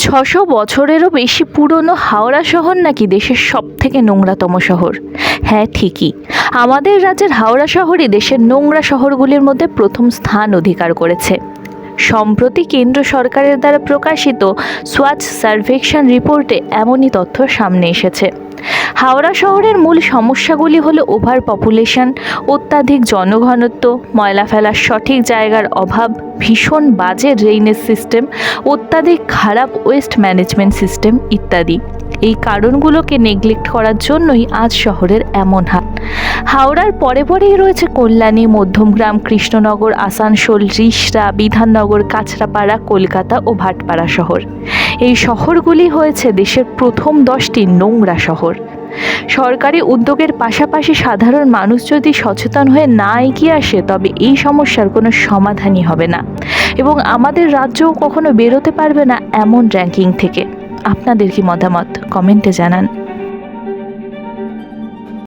600 বছরেরও বেশি পুরনো হাওড়া শহর নাকি দেশের সবথেকে নোংরাতম শহর। হ্যাঁ, ঠিকই, আমাদের রাজ্যের হাওড়া শহরই দেশের নোংরা শহরগুলির মধ্যে প্রথম স্থান অধিকার করেছে। সম্প্রতি কেন্দ্র সরকারের দ্বারা প্রকাশিত স্বচ্ছ সার্ভেক্ষণ রিপোর্টে এমনই তথ্য সামনে এসেছে। হাওড়া শহরের মূল সমস্যাগুলি হলো ওভার পপুলেশন, অত্যাধিক জনঘনত্ব, ময়লা ফেলার সঠিক জায়গার অভাব, ভীষণ বাজে ড্রেনেজ সিস্টেম, অত্যাধিক খারাপ ওয়েস্ট ম্যানেজমেন্ট সিস্টেম ইত্যাদি। এই কারণগুলোকে নেগলেক্ট করার জন্যই আজ শহরের এমন হাল। হাওড়ার পরেই রয়েছে কল্যাণী, মধ্যমগ্রাম, কৃষ্ণনগর, আসানসোল, রিষড়া, বিধাননগর, কাঁচরাপাড়া, কলকাতা ও ভাটপাড়া শহর। এই শহরগুলি হয়েছে দেশের প্রথম 10টি নোংরা শহর। সরকারি উদ্যোগের পাশাপাশি সাধারণ মানুষ যদি সচেতন হয়ে না এগিয়ে আসে, তবে এই সমস্যার কোনো সমাধানই হবে না এবং আমাদের রাজ্যও কখনো বেরোতে পারবে না এমন র্যাঙ্কিং থেকে। আপনাদের কি মতামত? কমেন্টে জানান।